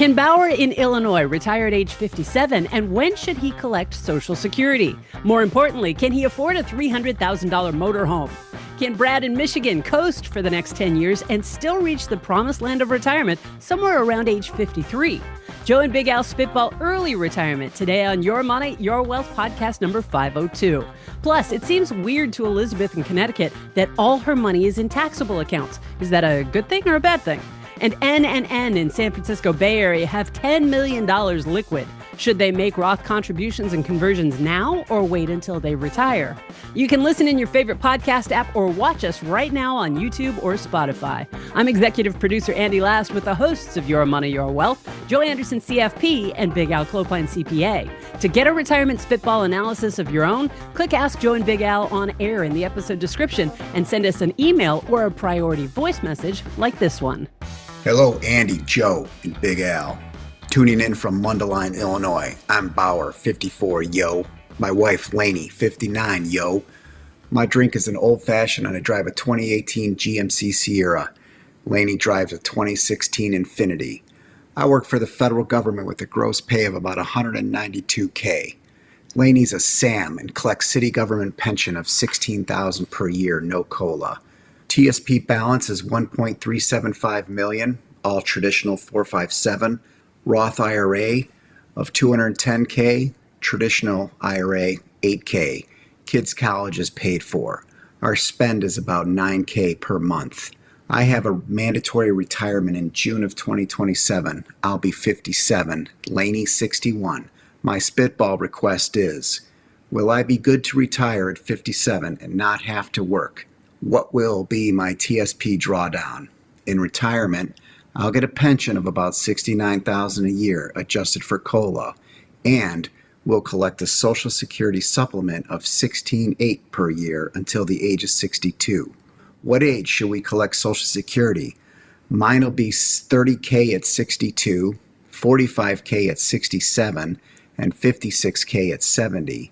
Can Bauer in Illinois retire at age 57, and when should he collect Social Security? More importantly, can he afford a $300,000 motorhome? Can Brad in Michigan coast for the next 10 years and still reach the promised land of retirement somewhere around age 53? Joe and Big Al spitball early retirement today on Your Money, Your Wealth podcast number 502. Plus, it seems weird to Elizabeth in Connecticut that all her money is in taxable accounts. Is that a good thing or a bad thing? And N in San Francisco Bay Area have $10 million liquid. Should they make Roth contributions and conversions now or wait until they retire? You can listen in your favorite podcast app or watch us right now on YouTube or Spotify. I'm executive producer Andy Last with the hosts of Your Money, Your Wealth, Joe Anderson, CFP, and Big Al Clopine, CPA. To get a retirement spitball analysis of your own, click Ask Joe and Big Al on air in the episode description and send us an email or a priority voice message like this one. Hello, Andy, Joe, and Big Al. Tuning in from Mundelein, Illinois. I'm Bauer, 54, yo. My wife, Laney, 59, yo. My drink is an old-fashioned and I drive a 2018 GMC Sierra. Laney drives a 2016 Infiniti. I work for the federal government with a gross pay of about $192K. Laney's a SAM and collects city government pension of $16,000 per year, no COLA. TSP balance is $1.375 million, all traditional 457. Roth IRA of $210K, traditional IRA $8K. Kids' college is paid for. Our spend is about $9K per month. I have a mandatory retirement in June of 2027. I'll be 57, Laney 61. My spitball request is, will I be good to retire at 57 and not have to work? What will be my TSP drawdown? In retirement, I'll get a pension of about $69,000 a year adjusted for COLA, and will collect a Social Security supplement of $16,800 per year until the age of 62. What age should we collect Social Security? Mine will be $30K at 62, $45K at 67, and $56K at 70.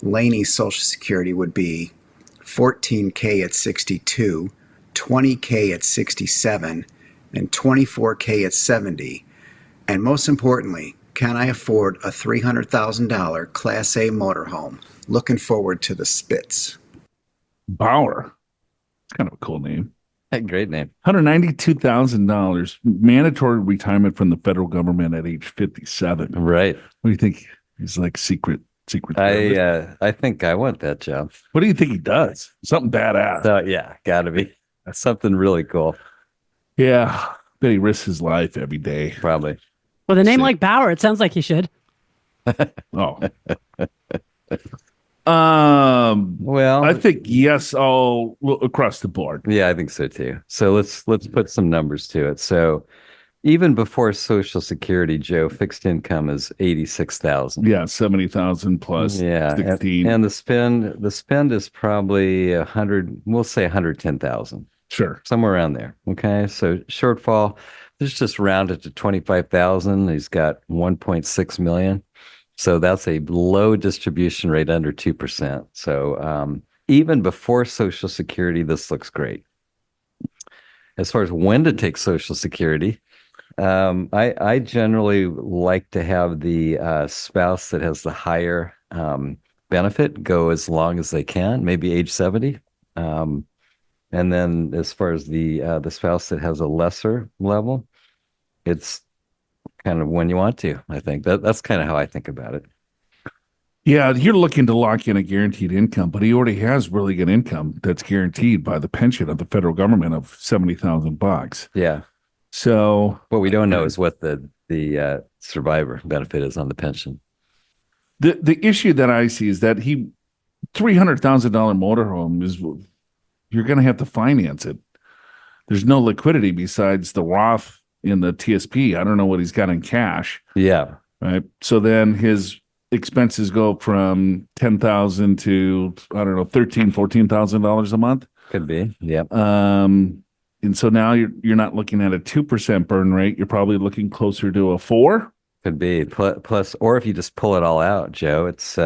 Laney's Social Security would be $14K at 62, $20K at 67, and $24K at 70. And most importantly, can I afford a $300,000 Class A motorhome? Looking forward to the spits. Bauer. It's kind of a cool name. Hey, great name. $192,000 mandatory retirement from the federal government at age 57. Right. What do you think? He's like secret. I think I want that job. What do you think he does? Something badass. Yeah, gotta be. Something really cool. Yeah. Bet he risks his life every day. Probably. With a name like Bauer, it sounds like he should. Oh. Well, I think yes, all across the board. Yeah, I think so too. So let's put some numbers to it. So even before Social Security, Joe, fixed income is 86,000. Yeah, 70,000 plus 16. And the spend is probably 100. We'll say 110,000. Sure, somewhere around there. Okay, so shortfall. Let's just round it to 25,000. He's got 1.6 million. So that's a low distribution rate, under 2%. So even before Social Security, this looks great. As far as when to take Social Security, I generally like to have the spouse that has the higher benefit go as long as they can, maybe age 70. And then as far as the spouse that has a lesser level, it's kind of when you want to. I think that's kind of how I think about it. Yeah, you're looking to lock in a guaranteed income, but he already has really good income that's guaranteed by the pension of the federal government of $70,000. Yeah. So what we don't know is what the survivor benefit is on the pension. The issue that I see is that $300,000 motorhome is, you're going to have to finance it. There's no liquidity besides the Roth in the TSP. I don't know what he's got in cash. Yeah. Right. So then his expenses go from $10,000 to, I don't know, $13,000, $14,000 a month. Could be. Yeah. And so now you're not looking at a 2% burn rate. You're probably looking closer to a 4%. Could be. Plus, or if you just pull it all out, Joe, it's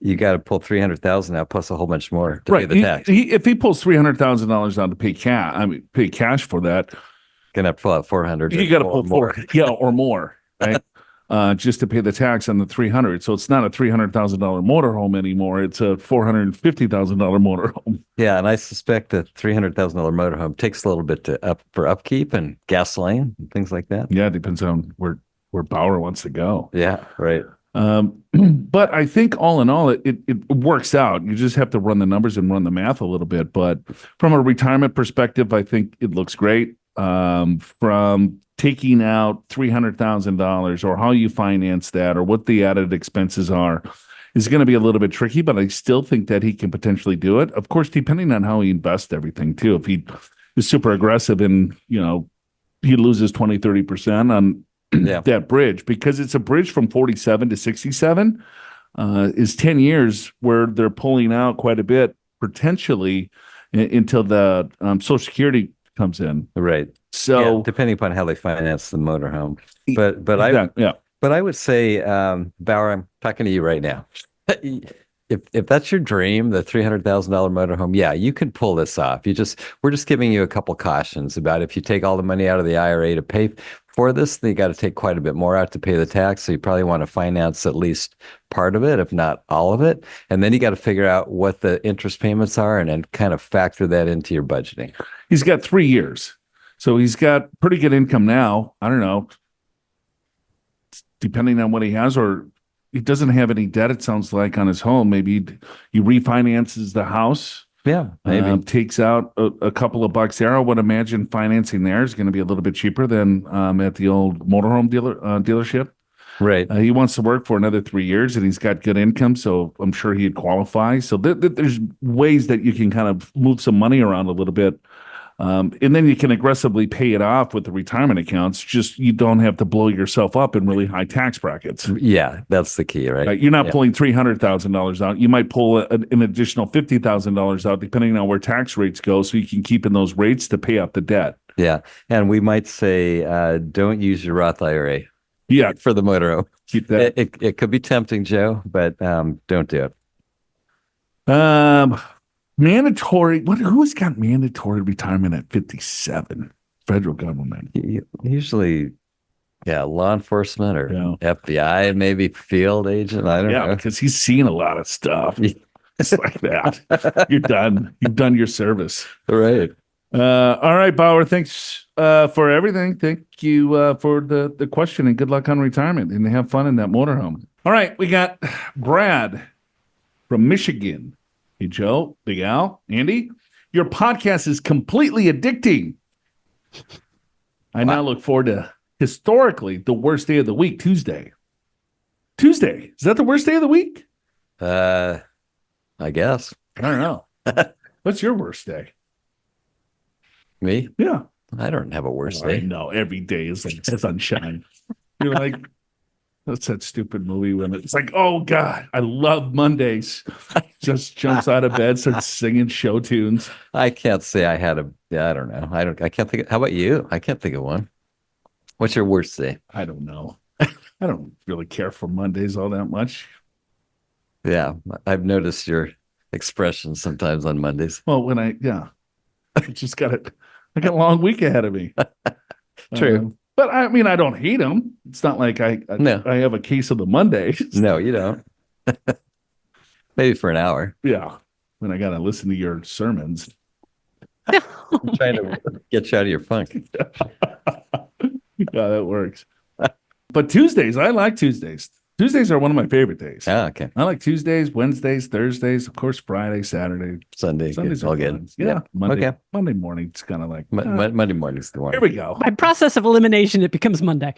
you got to pull 300,000 out plus a whole bunch more to pay the tax. If he pulls $300,000 out to pay cash for that, Gonna have to pull out 400. You got to or pull more. forward, yeah, or more, right? Just to pay the tax on the 300. So it's not a $300,000 motorhome anymore. It's a $450,000 motorhome. Yeah, and I suspect a $300,000 motorhome takes a little bit for upkeep and gasoline and things like that. Yeah, it depends on where Bauer wants to go. Yeah, right. But I think all in all, it works out. You just have to run the numbers and run the math a little bit. But from a retirement perspective, I think it looks great. From taking out $300,000 or how you finance that or what the added expenses are is going to be a little bit tricky, but I still think that he can potentially do it. Of course, depending on how he invests everything too. If he is super aggressive and, he loses 20, 30% on that bridge, because it's a bridge from 47 to 67 is 10 years where they're pulling out quite a bit potentially until the Social Security comes in. Right. So yeah, depending upon how they finance the motorhome. But I would say, Bauer, I'm talking to you right now. If that's your dream, the $300,000 motorhome, yeah, you can pull this off. We're just giving you a couple cautions about if you take all the money out of the IRA to pay for this, then you got to take quite a bit more out to pay the tax. So you probably want to finance at least part of it, if not all of it. And then you got to figure out what the interest payments are and then kind of factor that into your budgeting. He's got 3 years. So he's got pretty good income now. I don't know, depending on what he has, or he doesn't have any debt, it sounds like, on his home. Maybe he refinances the house. Yeah, maybe. Takes out a couple of bucks there. I would imagine financing there is going to be a little bit cheaper than at the old motorhome dealership. Right. He wants to work for another 3 years, and he's got good income, so I'm sure he'd qualify. So there's ways that you can kind of move some money around a little bit. And then you can aggressively pay it off with the retirement accounts. Just you don't have to blow yourself up in really high tax brackets. Yeah, that's the key, right? You're not pulling $300,000 out. You might pull an additional $50,000 out, depending on where tax rates go, so you can keep in those rates to pay off the debt. Yeah, and we might say don't use your Roth IRA. Yeah, for the motorhome. Keep that. It could be tempting, Joe, but don't do it. Mandatory. Who's got mandatory retirement at 57? Federal government. Usually, law enforcement or FBI, maybe field agent. I don't know. Yeah, because he's seen a lot of stuff. It's like that. You're done. You've done your service. All right. All right, Bauer. Thanks for everything. Thank you for the question, and good luck on retirement, and have fun in that motorhome. All right, we got Brad from Michigan. Hey, Joe, Big Al, Andy, your podcast is completely addicting. I now look forward to historically the worst day of the week, Tuesday. Tuesday, is that the worst day of the week? I guess. I don't know. What's your worst day? Me? Yeah. I don't have a worst day. No, every day is like sunshine. You're like, what's that stupid movie when it's like, oh God, I love Mondays. Just jumps out of bed, starts singing show tunes. I can't say I had I don't know. I can't think how about you? I can't think of one. What's your worst day? I don't know. I don't really care for Mondays all that much. Yeah. I've noticed your expressions sometimes on Mondays. Well, I just got it. I got a long week ahead of me. True. But I mean, I don't hate them. It's not like I have a case of the Mondays. No, you don't. Maybe for an hour. Yeah. When I got to listen to your sermons. I'm trying to get you out of your funk. Yeah, that works. But Tuesdays, I like Tuesdays. Tuesdays are one of my favorite days. Oh, okay. I like Tuesdays, Wednesdays, Thursdays, of course, Friday, Saturday. Sundays all good. Yeah. Monday morning, it's kind of like. Monday morning's the one. Here we go. By process of elimination, it becomes Monday.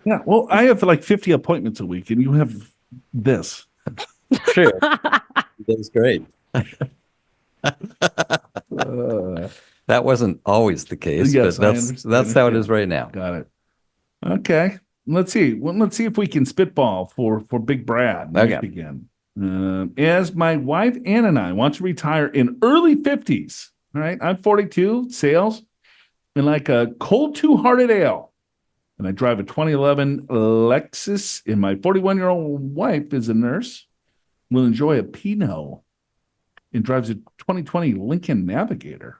Yeah. Well, I have like 50 appointments a week, and you have this. True. That's great. That wasn't always the case, yes, but that's how it is right now. Got it. Okay. Let's see. Well, let's see if we can spitball for Big Brad. Let's begin. As my wife Ann and I want to retire in early 50s. All right. I'm 42, sales, and like a cold two-hearted ale. And I drive a 2011 Lexus, and my 41-year-old wife is a nurse. Will enjoy a Pinot and drives a 2020 Lincoln Navigator.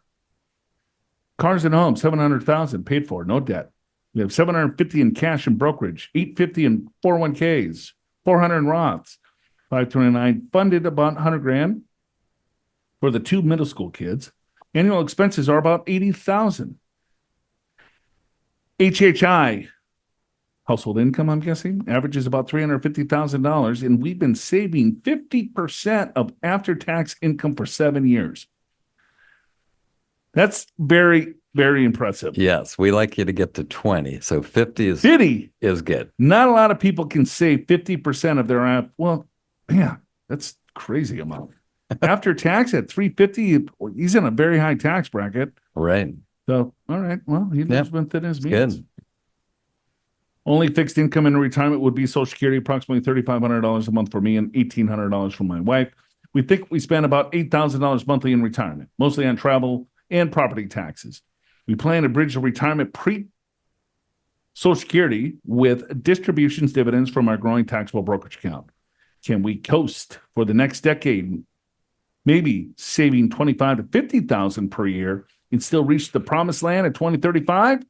Cars and homes, 700,000 paid for, no debt. We have 750 in cash and brokerage, 850 in 401ks, 400 in Roths, 529 funded about 100 grand for the 2 middle school kids. Annual expenses are about 80,000. HHI, household income, I'm guessing, averages about $350,000, and we've been saving 50% of after-tax income for 7 years. That's very, very impressive. Yes, we like you to get to 20. So 50 is good. Not a lot of people can save 50% of their well, yeah, that's crazy amount. After tax at 350, he's in a very high tax bracket. Right. So, all right, well, he lives within his means. Good. Only fixed income in retirement would be Social Security, approximately $3,500 a month for me and $1,800 for my wife. We think we spend about $8,000 monthly in retirement, mostly on travel and property taxes. We plan to bridge the retirement pre-Social Security with distributions, dividends from our growing taxable brokerage account. Can we coast for the next decade, maybe saving $25,000 to $50,000 per year and still reach the promised land at 2035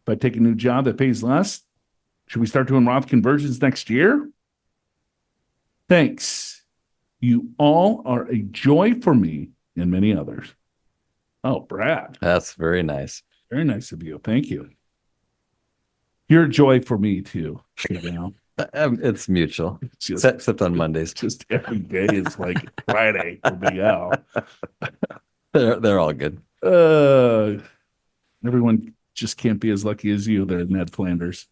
by taking a new job that pays less? Should we start doing Roth conversions next year? Thanks. You all are a joy for me and many others. Oh, Brad. That's very nice. Very nice of you. Thank you. You're a joy for me, too. You know? It's mutual, except on Mondays. Just every day is like Friday for Big Al. They're all good. Everyone just can't be as lucky as you there, Ned Flanders.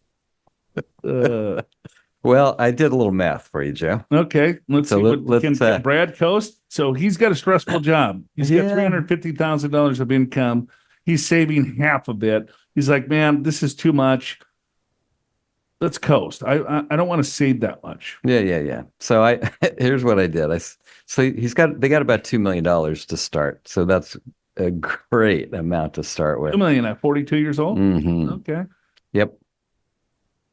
Well, I did a little math for you, Joe. Okay, let's see. Can Brad coast? So he's got a stressful job. He's got $350,000 of income. He's saving half of it. He's like, man, this is too much. Let's coast. I don't want to save that much. Yeah. So here's what I did. They got about $2 million to start. So that's a great amount to start with. $2 million at 42 years old. Mm-hmm. Okay. Yep.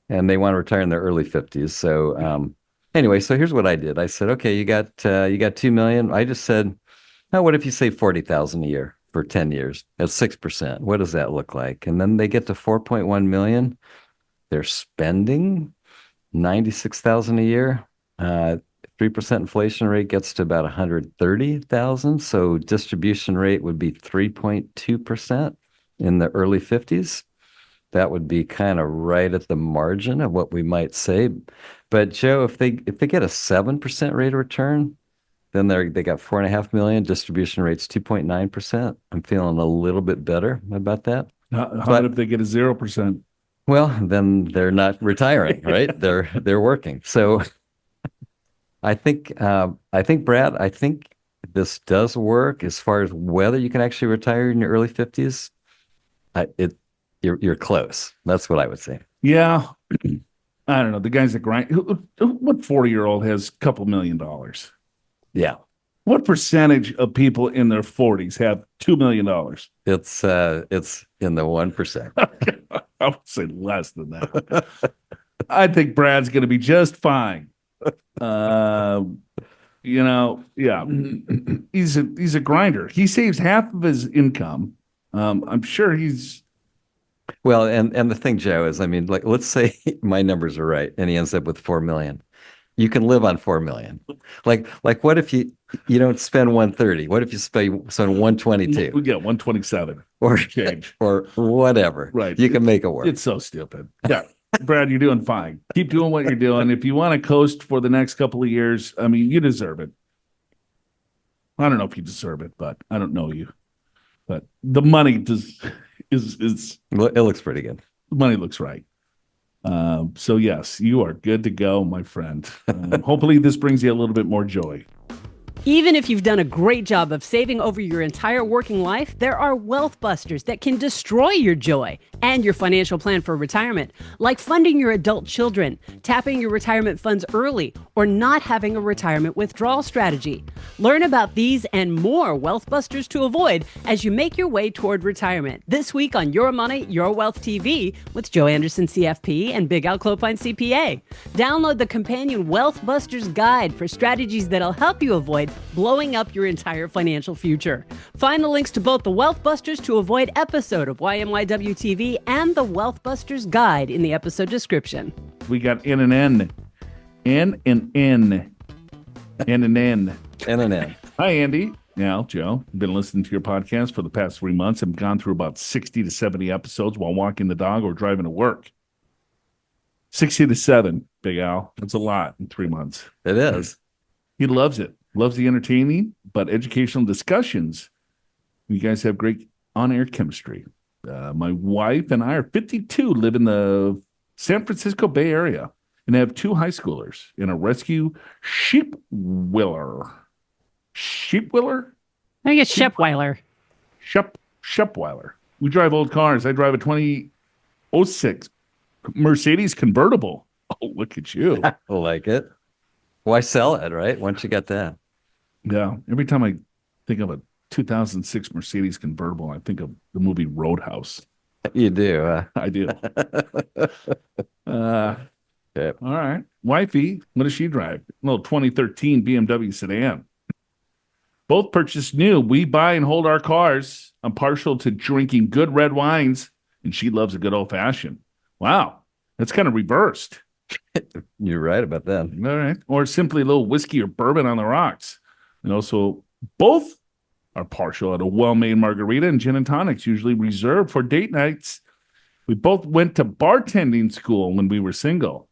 And they want to retire in their early 50s. So anyway, so here's what I did. I said, okay, you got $2 million. I just said, oh, what if you save $40,000 a year for 10 years at 6%? What does that look like? And then they get to 4.1 million. They're spending $96,000 a year. 3% inflation rate gets to about $130,000. So distribution rate would be 3.2% in the early 50s. That would be kind of right at the margin of what we might say. But Joe, if they get a 7% rate of return, then they got $4.5 million. Distribution rate's 2.9%. I'm feeling a little bit better about that. How about if they get a 0%? Well, then they're not retiring, right? They're working. So I think Brad, I think this does work as far as whether you can actually retire in your early 50s. You're close. That's what I would say. Yeah. I don't know. The guys that grind, what 40-year-old has a couple $1 million? Yeah. What percentage of people in their 40s have $2 million? It's in the 1%. I would say less than that. I think Brad's going to be just fine. Yeah. He's a grinder. He saves half of his income. I'm sure he's. Well, and the thing, Joe, is, I mean, like, let's say my numbers are right and he ends up with 4 million. You can live on 4 million. Like what if you don't spend 130? What if you spend 122? We get 127 or change or whatever. Right. You can make it work. It's so stupid. Yeah. Brad, you're doing fine. Keep doing what you're doing. If you want to coast for the next couple of years, I mean, you deserve it. I don't know if you deserve it, but I don't know you. But the money is it looks pretty good. The money looks right. So yes, you are good to go, my friend. Hopefully this brings you a little bit more joy. Even if you've done a great job of saving over your entire working life, there are wealth busters that can destroy your joy and your financial plan for retirement, like funding your adult children, tapping your retirement funds early, or not having a retirement withdrawal strategy. Learn about these and more wealth busters to avoid as you make your way toward retirement this week on Your Money, Your Wealth TV with Joe Anderson, CFP, and Big Al Clopine, CPA. Download the companion Wealth Busters Guide for strategies that'll help you avoid blowing up your entire financial future. Find the links to both the Wealth Busters to Avoid episode of YMYW TV and the Wealth Busters guide in the episode description. We got N and N. N and N. N and N. N and N. Hi, Andy. Now, Joe, I've been listening to your podcast for the past 3 months. I've gone through about 60 to 70 episodes while walking the dog or driving to work. 60 to 7, Big Al. That's a lot in 3 months. It is. He loves it. Loves the entertaining but educational discussions. You guys have great on-air chemistry. My wife and I are 52, live in the San Francisco Bay Area, and have 2 high schoolers and a rescue sheep willer. Sheepwiller? I think it's Shepweiler. Shepweiler. We drive old cars. I drive a 2006 Mercedes convertible. Oh, look at you. I like it. Why sell it, right? Once you got that. Yeah. Every time I think of a 2006 Mercedes convertible, I think of the movie Roadhouse. You do. I do. Okay. All right. Wifey, what does she drive? A little 2013 BMW sedan. Both purchased new. We buy and hold our cars. I'm partial to drinking good red wines, and she loves a good old-fashioned. Wow. That's kind of reversed. You're right about that. All right. Or simply a little whiskey or bourbon on the rocks. And also, both are partial at a well-made margarita and gin and tonics, usually reserved for date nights. We both went to bartending school when we were single.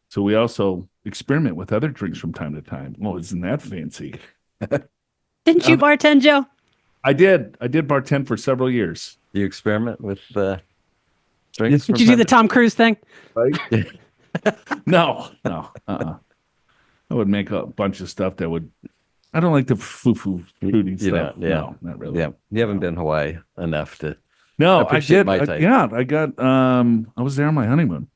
So we also experiment with other drinks from time to time. Oh, isn't that fancy? Didn't you bartend, Joe? I did. I did bartend for several years. Do you experiment with drinks? Did you do the Tom Cruise thing? Right? No. I would make a bunch of stuff that would. I don't like the fruity stuff. Yeah. No, not really. Yeah. You haven't been Hawaii enough to. No, I appreciate did. my type. I got. I was there on my honeymoon,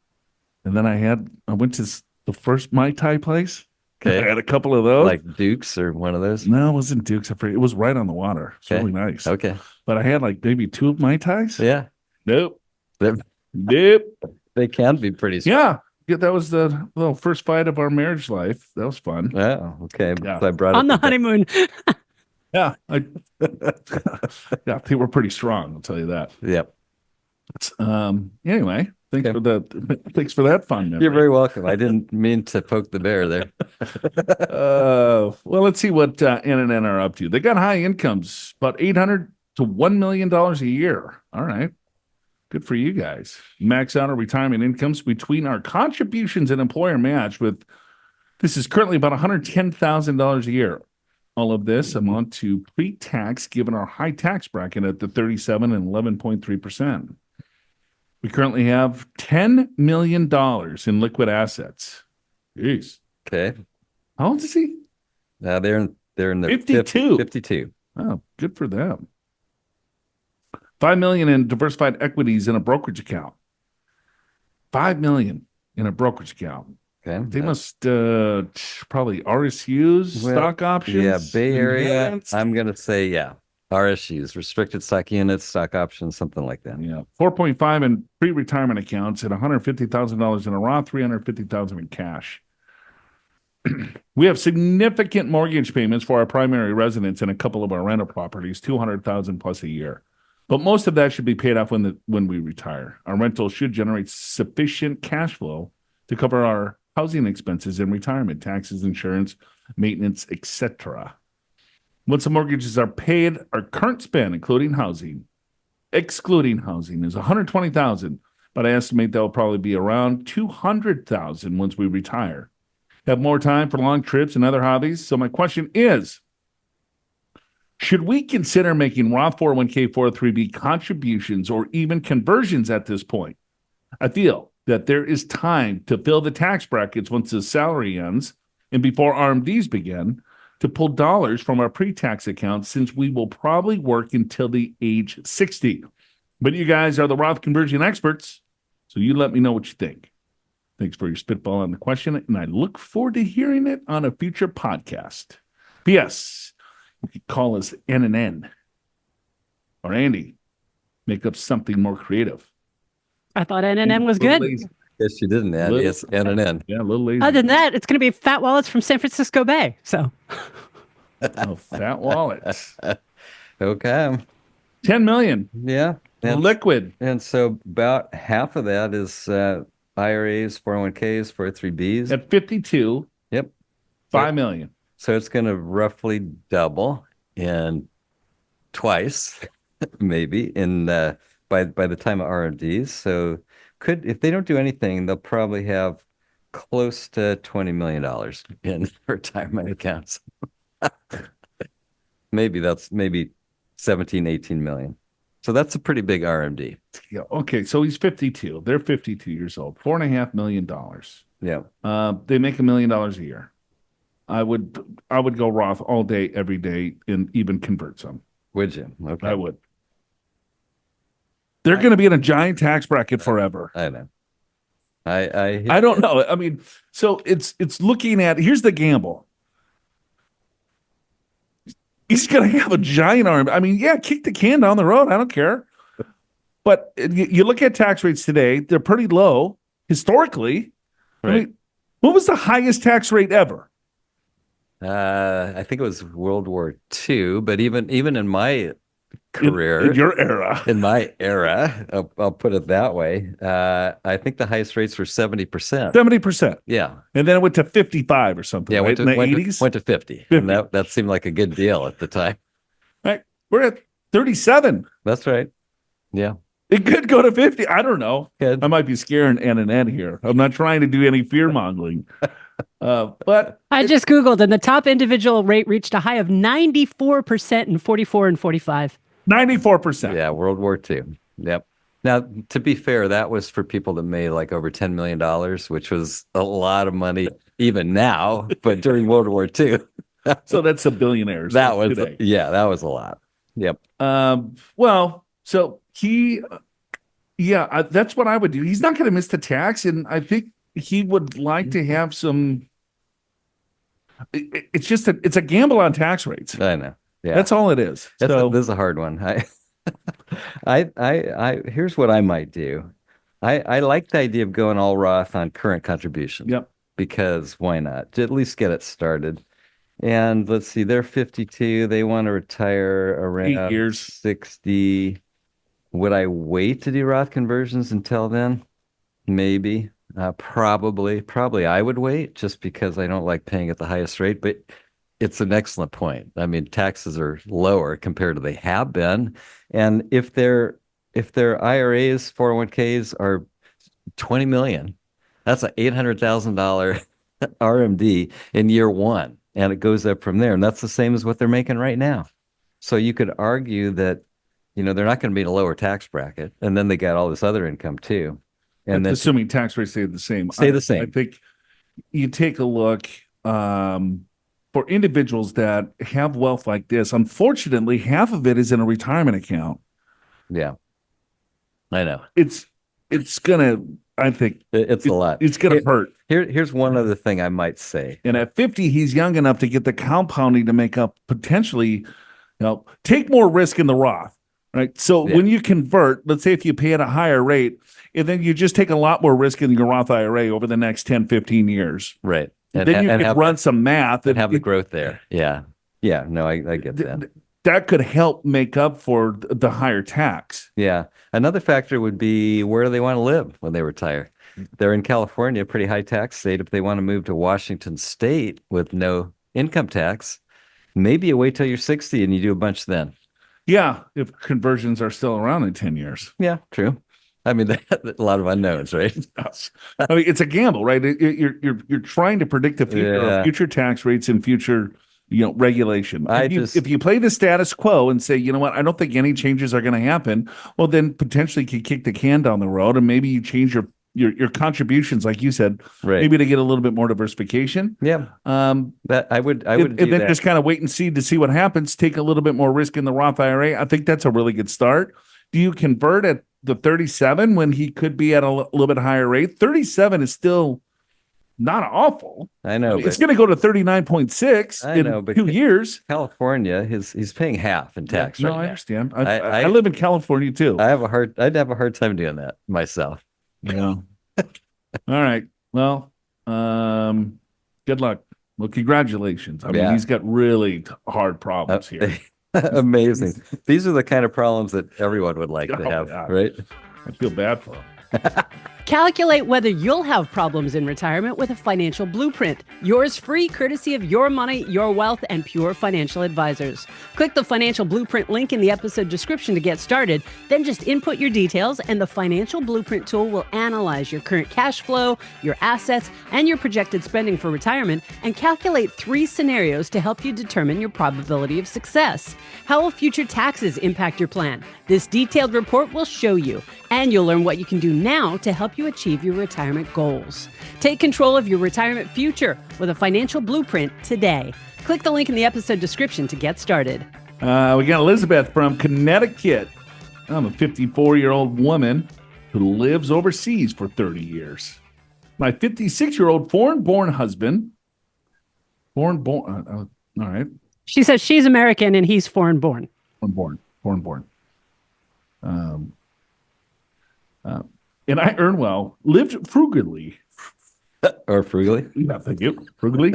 and then I went to the first Mai Tai place. Okay. I had a couple of those. Like Duke's or one of those? No, it wasn't Duke's. It was right on the water. It's really nice. Okay. But I had like maybe 2 of Mai Tais. Yeah. Nope. They're- Nope. They can be pretty strong. Yeah, that was the little first fight of our marriage life. That was fun. Oh, okay. Yeah. So I brought On the it. honeymoon. Yeah, yeah, they were pretty strong. I'll tell you that. Yep. Anyway, thanks for that fun memory. You're very welcome. I didn't mean to poke the bear there. Well, let's see what N and N are up to. They got high incomes, about $800 to $1 million a year. All right. Good for you guys. Max out our retirement incomes between our contributions and employer match this is currently about $110,000 a year. All of this amount to pre-tax given our high tax bracket at the 37 and 11.3%. We currently have $10 million in liquid assets. Jeez. Okay. How old is he? Now they're in the 52. 52. Oh, good for them. $5 million in diversified equities in a brokerage account. $5 million in a brokerage account. Okay. They must probably RSUs, stock options. Yeah, Bay Area. Enhanced. I'm gonna say RSUs, restricted stock units, stock options, something like that. Yeah, 4.5 in pre-retirement accounts and $150,000 in a Roth, $350,000 in cash. We have significant mortgage payments for our primary residence and a couple of our rental properties, $200,000 plus a year. But most of that should be paid off when we retire. Our rental should generate sufficient cash flow to cover our housing expenses and retirement, taxes, insurance, maintenance, etc. Once the mortgages are paid, our current spend, excluding housing, is $120,000. But I estimate that will probably be around $200,000 once we retire. Have more time for long trips and other hobbies. So my question is, should we consider making Roth 401k, 403b contributions or even conversions at this point? I feel that there is time to fill the tax brackets once the salary ends and before RMDs begin to pull dollars from our pre-tax accounts since we will probably work until the age 60. But you guys are the Roth conversion experts, so you let me know what you think. Thanks for your spitball on the question, and I look forward to hearing it on a future podcast. P.S. You could call us N and N. Or Andy, make up something more creative. I thought N&M was good. Yes, you didn't, Andy. Little- Yes, N and N. Yeah, a little lazy. Other than that, it's going to be fat wallets from San Francisco Bay. So Oh, fat wallet. Okay. 10 million Yeah. And, liquid and so about half of that is IRAs, 401ks, 403bs. at 52, Yep. 5 million. So it's going to roughly double in twice, maybe in by the time of RMDs. So could if they don't do anything, they'll probably have close to $20 million in retirement accounts. Maybe 17, 18 million. So that's a pretty big RMD. Yeah. Okay. So he's 52. They're 52 years old. $4.5 million. Yeah. They make $1 million a year. I would go Roth all day, every day, and even convert some. Would you? Okay. I would. They're going to be in a giant tax bracket forever. I know. I I don't know. I mean, so it's looking at, here's the gamble. He's going to have a giant arm. I mean, yeah, kick the can down the road. I don't care. But you look at tax rates today, they're pretty low historically. Right. I mean, what was the highest tax rate ever? I think it was World War II, but even in my career, In your era. in my era, I'll put it that way. I think the highest rates were 70%. 70%. Yeah. And then it went to 55 or something, Yeah, right? In the 80s? went to 50. And that seemed like a good deal at the time. Right. We're at 37. That's right. Yeah. It could go to 50. I don't know. Good. I might be scaring Ann and Ed here. I'm not trying to do any fear mongering. But I just Googled, and the top individual rate reached a high of 94% in 44 and 45. 94%. Yeah, World War II. Yep. Now, to be fair, that was for people that made like over $10 million, which was a lot of money even now, but during World War II. So that's the billionaires. That was today. that was a lot. Yep. Well, so that's what I would do. He's not going to miss the tax, and I think he would like to have some. It's just it's a gamble on tax rates. I know. Yeah, that's all it is. This is a hard one. I here's what I might do. I like the idea of going all Roth on current contributions. Yep. Because why not? To at least get it started. And let's see, they're 52. They want to retire around 8 years. 60. Would I wait to do Roth conversions until then? Maybe. Probably I would wait just because I don't like paying at the highest rate, but it's an excellent point. I mean, taxes are lower compared to they have been. And if their IRAs, 401ks are 20 million, that's an $800,000 RMD in year one. And it goes up from there. And that's the same as what they're making right now. So you could argue that, they're not going to be in a lower tax bracket. And then they got all this other income too. And then assuming tax rates stay the same. The same. I think you take a look for individuals that have wealth like this. Unfortunately, half of it is in a retirement account. Yeah, I know. It's gonna. I think it's a lot. It's gonna hurt. Here's one other thing I might say. And at 50, he's young enough to get the compounding to make up potentially. Take more risk in the Roth. Right. So when you convert, let's say if you pay at a higher rate, and then you just take a lot more risk in your Roth IRA over the next 10, 15 years. Right. And then you can run some math and have the growth there. Yeah. Yeah. No, I get that. That could help make up for the higher tax. Yeah. Another factor would be where do they want to live when they retire? They're in California, a pretty high tax state. If they want to move to Washington State with no income tax, maybe you wait till you're 60 and you do a bunch then. Yeah, if conversions are still around in 10 years. Yeah, true. I mean, a lot of unknowns, right? I mean, it's a gamble, right? You're trying to predict the future, future tax rates and future, regulation. If you play the status quo and say, you know what, I don't think any changes are going to happen, well, then potentially you could kick the can down the road, and maybe you change your contributions, like you said, maybe to get a little bit more diversification. Yeah. That I would and then just kind of wait and see what happens. Take a little bit more risk in the Roth IRA. I think that's a really good start. Do you convert at the 37 when he could be at a little bit higher rate? 37 is still not awful. I know. It's going to go to 39.6 in 2 years. California, he's paying half in tax. No, I understand. I live in California too. I'd have a hard time doing that myself. Yeah. All right. Well, good luck. Well, congratulations. I mean, Yeah. he's got really hard problems here. Amazing. These are the kind of problems that everyone would like to Oh, have, yeah. right? I feel bad for him. Calculate whether you'll have problems in retirement with a financial blueprint. Yours free, courtesy of Your Money, Your Wealth, and Pure Financial Advisors. Click the financial blueprint link in the episode description to get started. Then just input your details, and the financial blueprint tool will analyze your current cash flow, your assets, and your projected spending for retirement, and calculate 3 scenarios to help you determine your probability of success. How will future taxes impact your plan? This detailed report will show you, and you'll learn what you can do now to help you achieve your retirement goals. Take control of your retirement future with a financial blueprint today. Click the link in the episode description to get started. We got Elizabeth from Connecticut. I'm a 54-year-old woman who lives overseas for 30 years. My 56-year-old foreign-born husband, all right, She says she's American and he's foreign-born. foreign-born. And I earn well, lived frugally. Or frugally. Yeah, thank you. Frugally.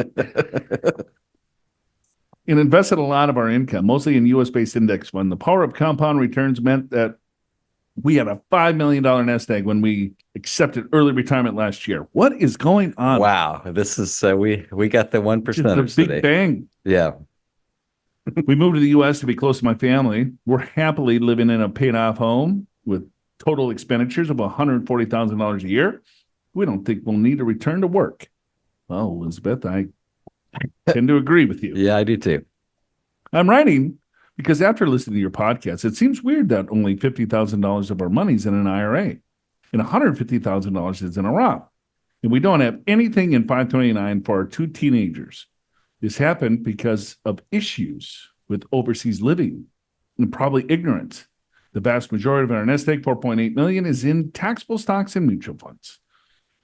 And invested a lot of our income, mostly in U.S.-based index fund. The power of compound returns meant that we had a $5 million nest egg when we accepted early retirement last year. What is going on? Wow. This is, we got the 1%. It's a big today. bang. Yeah. We moved to the U.S. to be close to my family. We're happily living in a paid-off home with total expenditures of $140,000 a year. We don't think we'll need to return to work. Well, Elizabeth, I tend to agree with you. Yeah, I do too. I'm writing because after listening to your podcast, it seems weird that only $50,000 of our money's in an IRA and $150,000 is in a Roth. And we don't have anything in 529 for our 2 teenagers. This happened because of issues with overseas living and probably ignorance. The vast majority of our nest egg, $4.8 million, is in taxable stocks and mutual funds.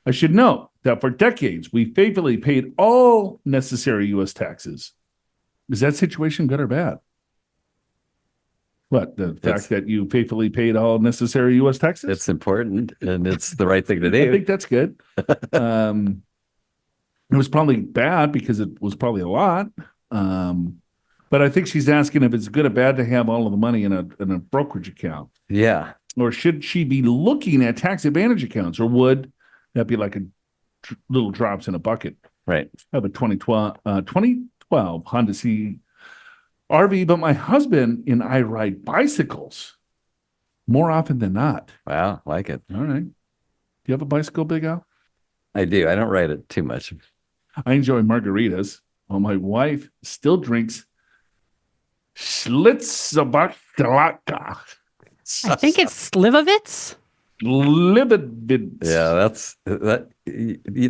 I should note that for decades, we faithfully paid all necessary U.S. taxes. Is that situation good or bad? What, the fact that you faithfully paid all necessary U.S. taxes? It's important, and it's the right thing to I do. think that's good. It was probably bad because it was probably a lot. But I think she's asking if it's good or bad to have all of the money in a brokerage account. Yeah. Or should she be looking at tax advantage accounts, or would that be like a little drops in a bucket? Right. I have a 2012 Honda RV, but my husband and I ride bicycles more often than not. Wow. Like it. All right. Do you have a bicycle, Big Al? I do. I don't ride it too much. I enjoy margaritas. Well, my wife still drinks Schlitzabachlaka. I think it's Slivovitz. Libidbits. Yeah,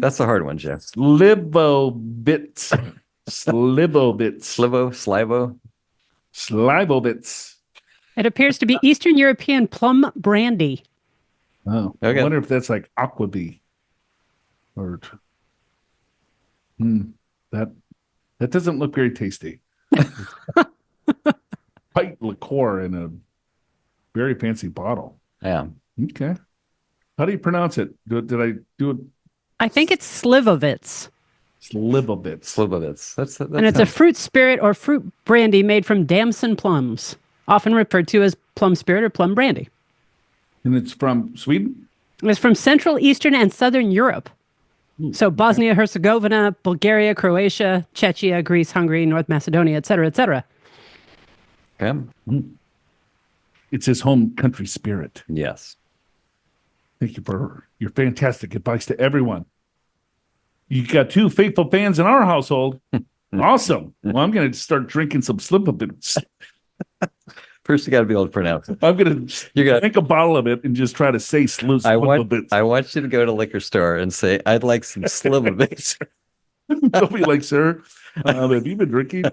that's a hard one, Jeff. Slivovitz. Slivovitz. Slivovitz. It appears to be Eastern European plum brandy. Oh, Okay. I wonder if that's like Aquavie. Or that doesn't look very tasty. White liqueur in a very fancy bottle. Yeah. Okay. How do you pronounce it? Did I do it? I think it's Slivovitz. Slivovitz. That's And it's a fruit spirit or fruit brandy made from damson plums, often referred to as plum spirit or plum brandy. And it's from Sweden? It's from Central, Eastern, and Southern Europe. So Bosnia, Herzegovina, Bulgaria, Croatia, Czechia, Greece, Hungary, North Macedonia, et cetera, et cetera. Okay. It's his home country spirit. Yes. Thank you for your fantastic advice to everyone. You got 2 faithful fans in our household. Awesome. Well, I'm going to start drinking some Slivovitz. First, you got to be able to pronounce it. I'm going to drink a bottle of it and just try to say Slivovitz. I want you to go to a liquor store and say, "I'd like some Slivovitz." Don't be like, sir, have you been drinking?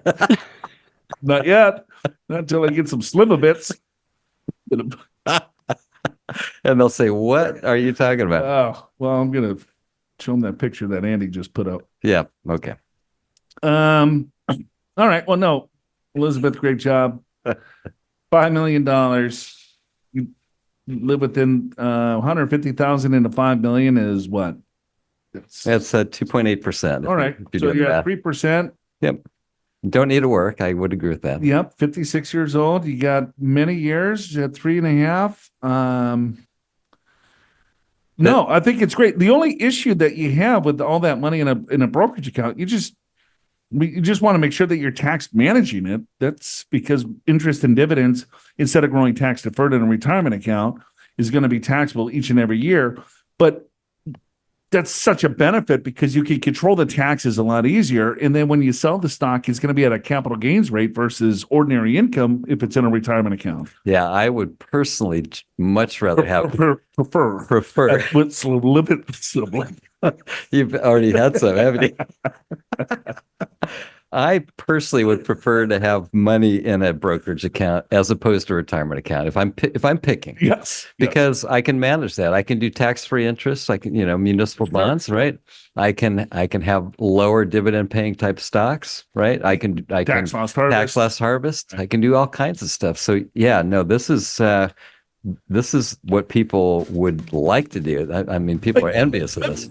Not yet. Not until I get some Slivovitz. And they'll say, "What are you talking about?" Oh, well, I'm going to show them that picture that Andy just put up. Yeah. Okay. All right. Well, no, Elizabeth, great job. $5 million. You live within 150,000 into 5 million is what? That's 2.8%. All right. So you're at 3%. Yep. Don't need to work. I would agree with that. Yep. 56 years old. You got many years at 3.5. No, I think it's great. The only issue that you have with all that money in a brokerage account, you just want to make sure that you're tax managing it. That's because interest and dividends, instead of growing tax deferred in a retirement account, is going to be taxable each and every year. But that's such a benefit because you can control the taxes a lot easier. And then when you sell the stock, it's going to be at a capital gains rate versus ordinary income if it's in a retirement account. Yeah, I would personally much rather prefer. What's a little bit sibling. You've already had some, haven't you? I personally would prefer to have money in a brokerage account as opposed to a retirement account if I'm picking. Yes. Because I can manage that. I can do tax-free interest. I can, municipal bonds, right? I can have lower dividend paying type stocks, right? I can tax loss harvest. I can do all kinds of stuff. So yeah, no, this is what people would like to do. I mean, people are envious of this.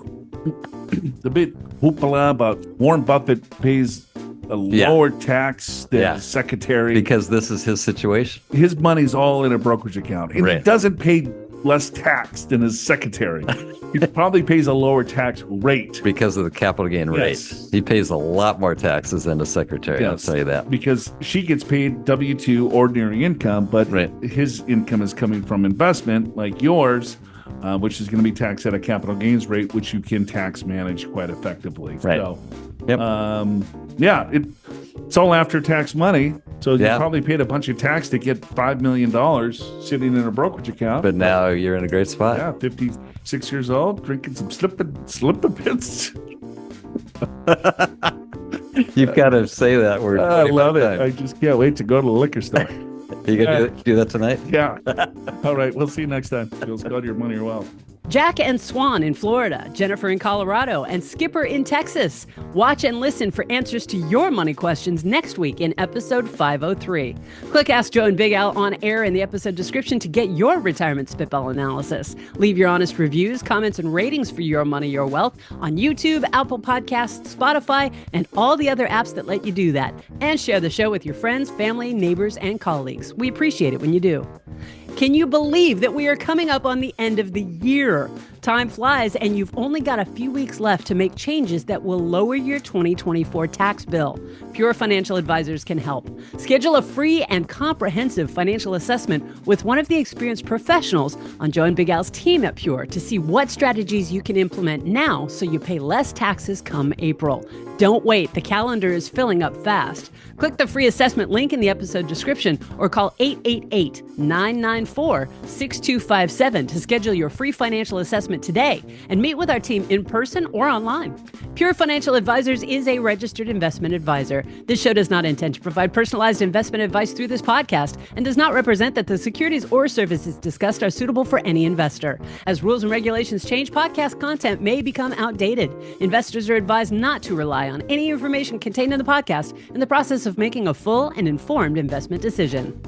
The big hoopla about Warren Buffett pays a lower tax than his secretary. Because this is his situation. His money's all in a brokerage account. And he doesn't pay less tax than his secretary. He probably pays a lower tax rate. Because of the capital gain rate. He pays a lot more taxes than the secretary, I'll tell you that. Because she gets paid W-2 ordinary income, but his income is coming from investment like yours, which is going to be taxed at a capital gains rate, which you can tax manage quite effectively. Right. So, it's all after tax money. So you probably paid a bunch of tax to get $5 million sitting in a brokerage account. But now you're in a great spot. Yeah, 56 years old, drinking some slipper bits. You've got to say that word. I love it. I just can't wait to go to the liquor store. You going to do that tonight? Yeah. All right. We'll see you next time. Feels good, your money or wealth. Jack and Swan in Florida, Jennifer in Colorado, and Skipper in Texas. Watch and listen for answers to your money questions next week in episode 503. Click Ask Joe and Big Al on air in the episode description to get your retirement spitball analysis. Leave your honest reviews, comments, and ratings for Your Money, Your Wealth on YouTube, Apple Podcasts, Spotify, and all the other apps that let you do that. And share the show with your friends, family, neighbors, and colleagues. We appreciate it when you do. Can you believe that we are coming up on the end of the year? Time flies, and you've only got a few weeks left to make changes that will lower your 2024 tax bill. Pure Financial Advisors can help. Schedule a free and comprehensive financial assessment with one of the experienced professionals on Joe and Big Al's team at Pure to see what strategies you can implement now so you pay less taxes come April. Don't wait. The calendar is filling up fast. Click the free assessment link in the episode description or call 888-994-6257 to schedule your free financial assessment today and meet with our team in person or online. Pure Financial Advisors is a registered investment advisor. This show does not intend to provide personalized investment advice through this podcast and does not represent that the securities or services discussed are suitable for any investor. As rules and regulations change, podcast content may become outdated. Investors are advised not to rely on any information contained in the podcast in the process of making a full and informed investment decision.